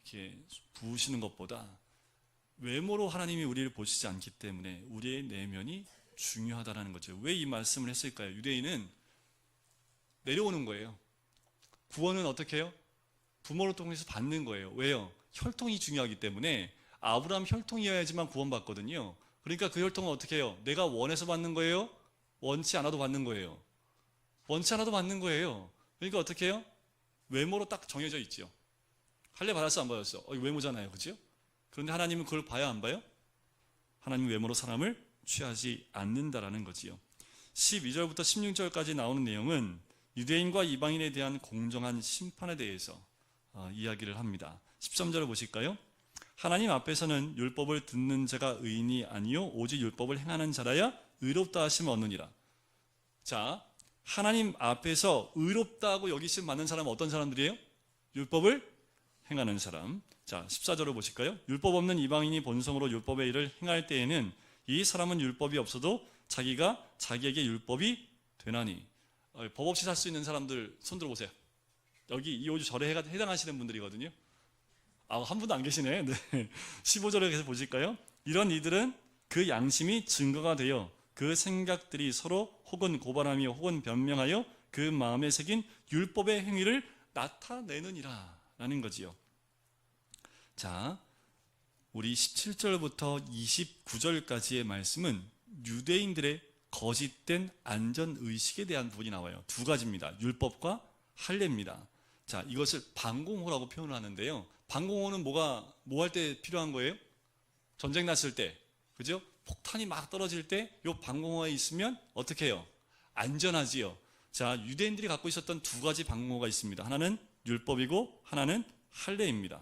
이렇게 부으시는 것보다 외모로 하나님이 우리를 보시지 않기 때문에 우리의 내면이 중요하다는 거죠. 왜 이 말씀을 했을까요? 유대인은 내려오는 거예요. 구원은 어떻게 해요? 부모를 통해서 받는 거예요. 왜요? 혈통이 중요하기 때문에 아브라함 혈통이어야지만 구원받거든요. 그러니까 그 혈통은 어떻게 해요? 내가 원해서 받는 거예요? 원치 않아도 받는 거예요. 원치 않아도 받는 거예요. 그러니까 어떻게 해요? 외모로 딱 정해져 있죠. 할례 받았어 안 받았어? 외모잖아요. 그죠? 그런데 하나님은 그걸 봐야 안 봐요? 하나님 외모로 사람을 취하지 않는다라는 거지요. 12절부터 16절까지 나오는 내용은 유대인과 이방인에 대한 공정한 심판에 대해서 이야기를 합니다. 13절을 보실까요? 하나님 앞에서는 율법을 듣는 자가 의인이 아니요 오직 율법을 행하는 자라야 의롭다 하심을 얻느니라. 자, 하나님 앞에서 의롭다고 여기심 받는 사람은 어떤 사람들이에요? 율법을 행하는 사람. 자, 14절을 보실까요? 율법 없는 이방인이 본성으로 율법의 일을 행할 때에는 이 사람은 율법이 없어도 자기가 자기에게 율법이 되나니. 법 없이 살 수 있는 사람들 손 들어보세요. 여기 이 5주 절에 해당하시는 분들이거든요. 한 분도 안 계시네. 네. 15절에 계속 보실까요? 이런 이들은 그 양심이 증거가 되어 그 생각들이 서로 혹은 고발하며 혹은 변명하여 그 마음에 새긴 율법의 행위를 나타내느니라 라는 거지요. 자, 우리 17절부터 29절까지의 말씀은 유대인들의 거짓된 안전의식에 대한 부분이 나와요. 두 가지입니다. 율법과 할례입니다. 자, 이것을 방공호라고 표현을 하는데요. 방공호는 뭐 할 때 필요한 거예요? 전쟁 났을 때, 그죠? 폭탄이 막 떨어질 때 요 방공호에 있으면 어떻게 해요? 안전하지요. 자, 유대인들이 갖고 있었던 두 가지 방공호가 있습니다. 하나는 율법이고 하나는 할례입니다.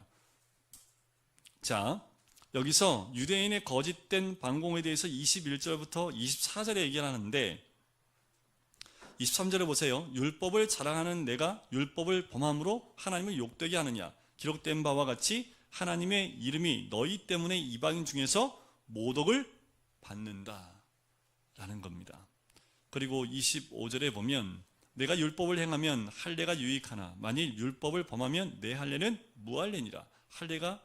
자, 여기서 유대인의 거짓된 방공호에 대해서 21절부터 24절에 얘기를 하는데 23절에 보세요. 율법을 자랑하는 내가 율법을 범함으로 하나님을 욕되게 하느냐. 기록된 바와 같이 하나님의 이름이 너희 때문에 이방인 중에서 모독을 받는다 라는 겁니다. 그리고 25절에 보면 내가 율법을 행하면 할례가 유익하나 만일 율법을 범하면 내 할례는 무할례니라. 할례가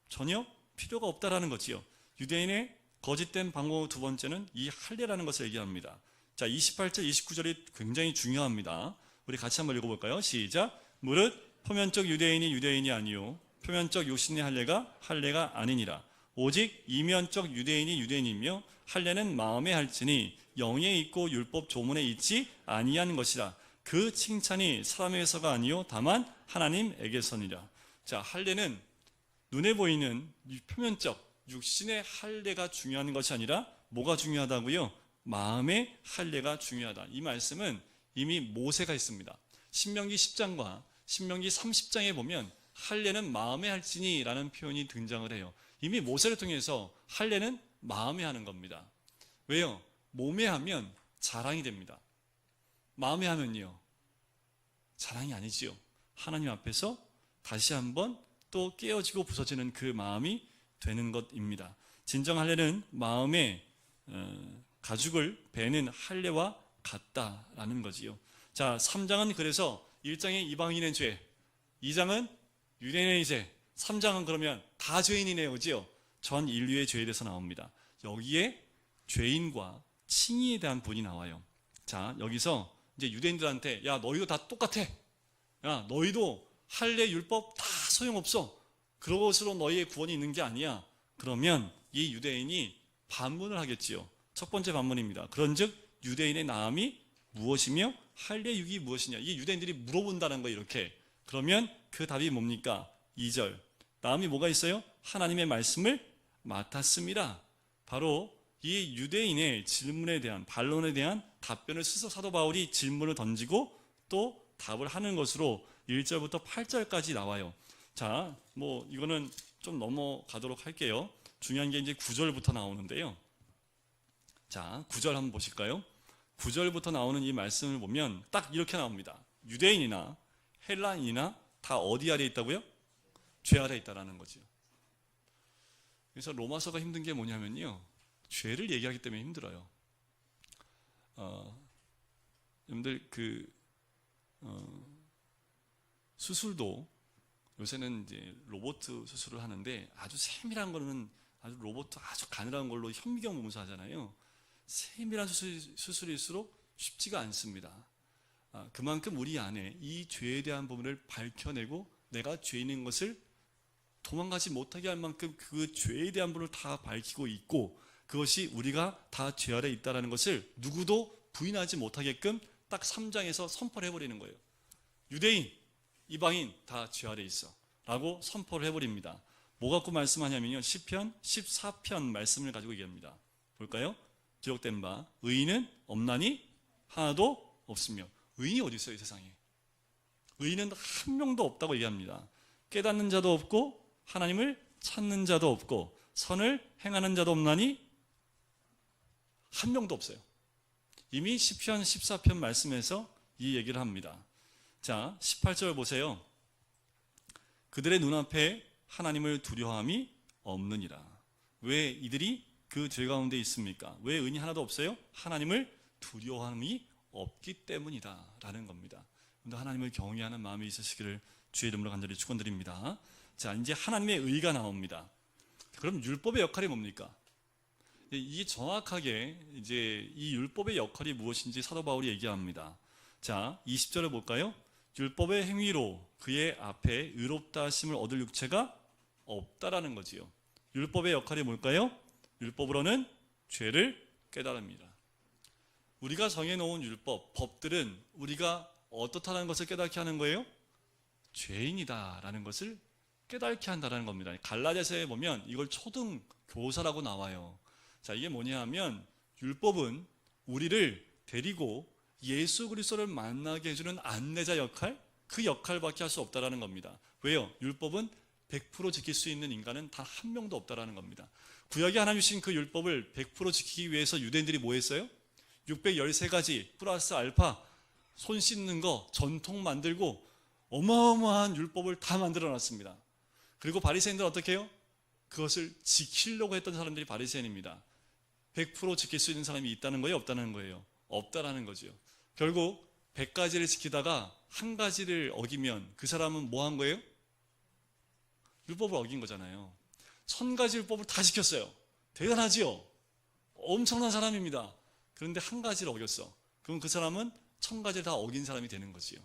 전혀 필요가 없다라는 거지요. 유대인의 거짓된 방공 두 번째는 이 할례라는 것을 얘기합니다. 자, 28절, 29절이 굉장히 중요합니다. 우리 같이 한번 읽어볼까요? 시작. 무릇 표면적 유대인이 유대인이 아니요 표면적 육신의 할례가 아니니라. 오직 이면적 유대인이 유대인이며 할례는 마음에 할지니 영에 있고 율법 조문에 있지 아니한 것이라. 그 칭찬이 사람에게서가 아니요 다만 하나님에게서니라. 자, 할례는 눈에 보이는 표면적 육신의 할례가 중요한 것이 아니라 뭐가 중요하다고요? 마음의 할례가 중요하다. 이 말씀은 이미 모세가 했습니다. 신명기 10장과 신명기 30장에 보면 할례는 마음에 할지니라는 표현이 등장을 해요. 이미 모세를 통해서 할례는 마음에 하는 겁니다. 왜요? 몸에 하면 자랑이 됩니다. 마음에 하면요 자랑이 아니지요. 하나님 앞에서 다시 한번 또 깨어지고 부서지는 그 마음이 되는 것입니다. 진정 할례는 마음에 가죽을 베는 할례와 같다라는 거지요. 자, 3장은 그래서 1장의 이방인의 죄, 2장은 유대인의 죄, 3장은 그러면 다 죄인이네요, 그지요? 전 인류의 죄에 대해서 나옵니다. 여기에 죄인과 칭의에 대한 부분이 나와요. 자, 여기서 이제 유대인들한테 야, 너희도 다 똑같아. 야, 너희도 할례 율법 다 소용없어. 그것으로 너희의 구원이 있는 게 아니야. 그러면 이 유대인이 반문을 하겠지요. 첫 번째 반문입니다. 그런즉 유대인의 나음이 무엇이며 할례 육이 무엇이냐. 이게 유대인들이 물어본다는 거예요. 이렇게. 그러면 그 답이 뭡니까? 2절. 나음이 뭐가 있어요? 하나님의 말씀을 맡았습니다. 바로 이 유대인의 질문에 대한 반론에 대한 답변을 스스로 사도 바울이 질문을 던지고 또 답을 하는 것으로 1절부터 8절까지 나와요. 자, 뭐 이거는 좀 넘어가도록 할게요. 중요한 게 이제 9절부터 나오는데요. 자, 9절 한번 보실까요? 9절부터 나오는 이 말씀을 보면 딱 이렇게 나옵니다. 유대인이나 헬라인이나 다 어디 아래 있다고요? 죄 아래 있다라는 거죠. 그래서 로마서가 힘든 게 뭐냐면요, 죄를 얘기하기 때문에 힘들어요. 여러분들 수술도 요새는 이제 로봇 수술을 하는데 아주 세밀한 거는 아주 로봇 아주 가늘한 걸로 현미경 보면서 하잖아요. 세밀한 수술일수록 쉽지가 않습니다. 그만큼 우리 안에 이 죄에 대한 부분을 밝혀내고 내가 죄인인 것을 도망가지 못하게 할 만큼 그 죄에 대한 부분을 다 밝히고 있고, 그것이 우리가 다 죄 아래 있다는 것을 누구도 부인하지 못하게끔 딱 3장에서 선포를 해버리는 거예요. 유대인, 이방인 다 죄 아래 있어 라고 선포를 해버립니다. 뭐 갖고 말씀하냐면요, 시편 14편 말씀을 가지고 얘기합니다. 볼까요? 기록된 바 의인은 없나니 하나도 없으며. 의인이 어디 있어요, 이 세상에? 의인은 한 명도 없다고 얘기합니다. 깨닫는 자도 없고 하나님을 찾는 자도 없고 선을 행하는 자도 없나니 한 명도 없어요. 이미 시편 14편 말씀에서 이 얘기를 합니다. 자, 18절 보세요. 그들의 눈앞에 하나님을 두려워함이 없느니라. 왜 이들이 그 죄 가운데 있습니까? 왜 은이 하나도 없어요? 하나님을 두려워함이 없기 때문이다 라는 겁니다. 하나님을 경외하는 마음이 있으시기를 주의 이름으로 간절히 축원드립니다. 자, 이제 하나님의 의가 나옵니다. 그럼 율법의 역할이 뭡니까? 이게 정확하게 이제 이 율법의 역할이 무엇인지 사도 바울이 얘기합니다. 자, 20절을 볼까요? 율법의 행위로 그의 앞에 의롭다 하심을 얻을 육체가 없다라는 거지요. 율법의 역할이 뭘까요? 율법으로는 죄를 깨달습니다. 우리가 정해놓은 율법, 법들은 우리가 어떻다는 것을 깨닫게 하는 거예요? 죄인이다라는 것을 깨닫게 한다는 겁니다. 갈라디아서에 보면 이걸 초등교사라고 나와요. 자, 이게 뭐냐 하면 율법은 우리를 데리고 예수 그리스도를 만나게 해주는 안내자 역할, 그 역할밖에 할 수 없다라는 겁니다. 왜요? 율법은 100% 지킬 수 있는 인간은 단 한 명도 없다라는 겁니다. 구약에 하나님 주신 그 율법을 100% 지키기 위해서 유대인들이 뭐 했어요? 613가지 플러스 알파, 손 씻는 거, 전통 만들고 어마어마한 율법을 다 만들어 놨습니다. 그리고 바리새인들은 어떻게 해요? 그것을 지키려고 했던 사람들이 바리새인입니다. 100% 지킬 수 있는 사람이 있다는 거예요? 없다는 거예요? 없다라는 거죠. 결국 100가지를 지키다가 한 가지를 어기면 그 사람은 뭐 한 거예요? 율법을 어긴 거잖아요. 1000가지 율법을 다 지켰어요. 대단하지요? 엄청난 사람입니다. 그런데 한 가지를 어겼어. 그럼 그 사람은 1000가지를 다 어긴 사람이 되는 거지요.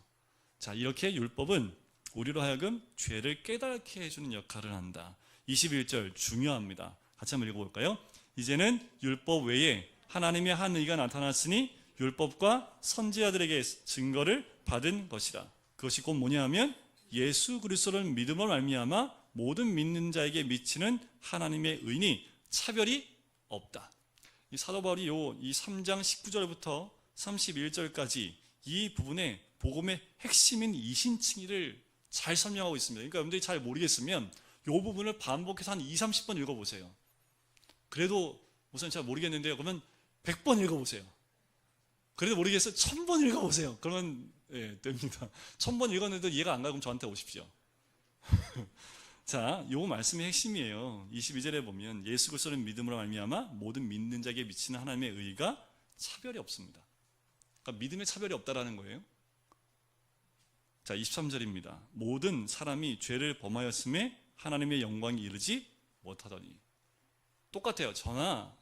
자, 이렇게 율법은 우리로 하여금 죄를 깨닫게 해주는 역할을 한다. 21절 중요합니다. 같이 한번 읽어볼까요? 이제는 율법 외에 하나님의 한 의가 나타났으니 율법과 선지자들에게 증거를 받은 것이다. 그것이 곧 뭐냐 하면 예수 그리스도를 믿음으로 말미암아 모든 믿는 자에게 미치는 하나님의 의니 차별이 없다. 이 사도 바울이 이 3장 19절부터 31절까지 이 부분에 복음의 핵심인 이신칭의를 잘 설명하고 있습니다. 그러니까 여러분들이 잘 모르겠으면 이 부분을 반복해서 한 20-30번 읽어보세요. 그래도 우선 잘 모르겠는데요. 그러면 100번 읽어보세요. 그래도 모르겠어요. 1000번 읽어보세요. 그러면 됩니다. 1000번 읽었는데도 이해가 안 가면 저한테 오십시오. 자, 요 말씀의 핵심이에요. 22절에 보면 예수 그리스도를 믿음으로 말미암아 모든 믿는 자에게 미치는 하나님의 의가 차별이 없습니다. 그러니까 믿음에 차별이 없다라는 거예요. 자, 23절입니다. 모든 사람이 죄를 범하였음에 하나님의 영광이 이르지 못하더니. 똑같아요. 저나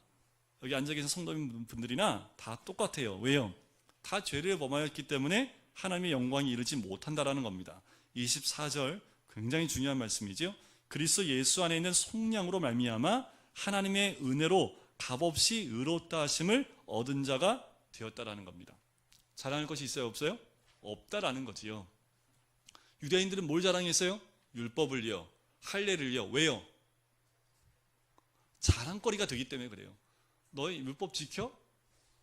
여기 앉아 계신 성도님들이나 다 똑같아요. 왜요? 다 죄를 범하였기 때문에 하나님의 영광이 이르지 못한다라는 겁니다. 24절 굉장히 중요한 말씀이죠. 그리스도 예수 안에 있는 속량으로 말미암아 하나님의 은혜로 값없이 의롭다 하심을 얻은 자가 되었다라는 겁니다. 자랑할 것이 있어요? 없어요? 없다라는 거지요. 유대인들은 뭘 자랑했어요? 율법을요, 할례를요. 왜요? 자랑거리가 되기 때문에 그래요. 너희 율법 지켜?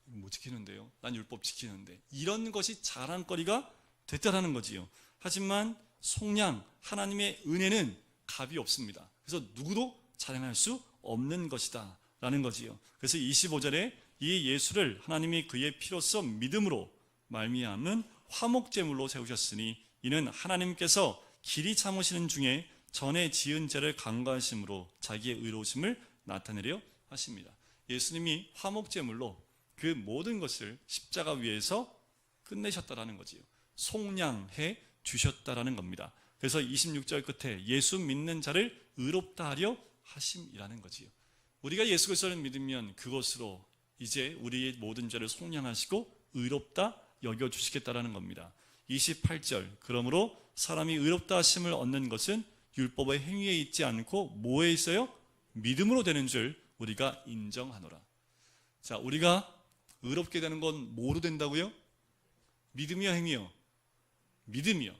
못 지키는데요. 난 율법 지키는데. 이런 것이 자랑거리가 됐다라는 거지요. 하지만 속량, 하나님의 은혜는 값이 없습니다. 그래서 누구도 자랑할 수 없는 것이다 라는 거지요. 그래서 25절에 이 예수를 하나님이 그의 피로써 믿음으로 말미암은 화목제물로 세우셨으니 이는 하나님께서 길이 참으시는 중에 전에 지은 죄를 간과하심으로 자기의 의로우심을 나타내려 하십니다. 예수님이 화목제물로 그 모든 것을 십자가 위에서 끝내셨다라는 거지요. 속량해 주셨다라는 겁니다. 그래서 26절 끝에 예수 믿는 자를 의롭다 하려 하심이라는 거지요. 우리가 예수 그리스도를 믿으면 그것으로 이제 우리의 모든 죄를 속량하시고 의롭다 여겨 주시겠다라는 겁니다. 28절 그러므로 사람이 의롭다 하심을 얻는 것은 율법의 행위에 있지 않고 뭐에 있어요? 믿음으로 되는 줄 우리가 인정하노라. 자, 우리가 의롭게 되는 건 뭐로 된다고요? 믿음이요, 행위요? 믿음이요.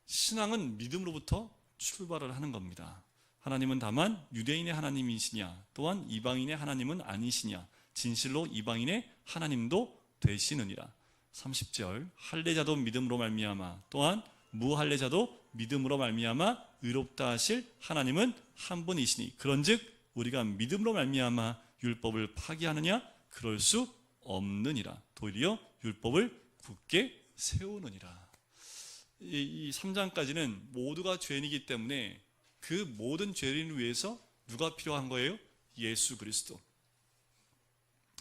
신앙은 믿음으로부터 출발을 하는 겁니다. 하나님은 다만 유대인의 하나님이시냐 또한 이방인의 하나님은 아니시냐 진실로 이방인의 하나님도 되시느니라. 30절 할례자도 믿음으로 말미암아 또한 무할례 자도 믿음으로 말미암아 의롭다 하실 하나님은 한 분이시니 그런즉 우리가 믿음으로 말미암아 율법을 파기하느냐 그럴 수 없느니라. 도리어 율법을 굳게 세우느니라. 이 3장까지는 모두가 죄인이기 때문에 그 모든 죄인을 위해서 누가 필요한 거예요? 예수 그리스도.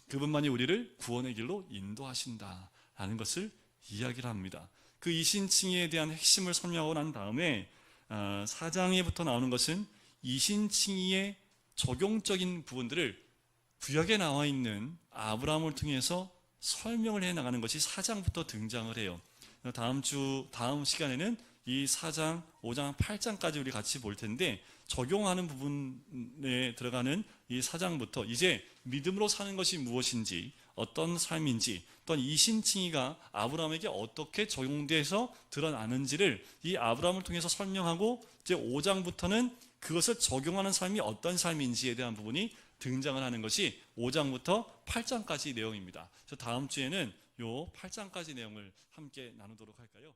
그분만이 우리를 구원의 길로 인도하신다라는 것을 이야기를 합니다. 그 이신칭의에 대한 핵심을 설명하고 난 다음에 4장에부터 나오는 것은 이신칭의의 적용적인 부분들을 구약에 나와 있는 아브라함을 통해서 설명을 해 나가는 것이 4장부터 등장을 해요. 다음 시간에는 이 4장, 5장, 8장까지 우리 같이 볼 텐데 적용하는 부분에 들어가는 이 4장부터 이제 믿음으로 사는 것이 무엇인지, 어떤 삶인지, 또한 이신칭의가 아브라함에게 어떻게 적용돼서 드러나는지를 이 아브라함을 통해서 설명하고 이제 5장부터는 그것을 적용하는 삶이 어떤 삶인지에 대한 부분이 등장을 하는 것이 5장부터 8장까지 내용입니다. 그래서 다음 주에는 요 8장까지 내용을 함께 나누도록 할까요?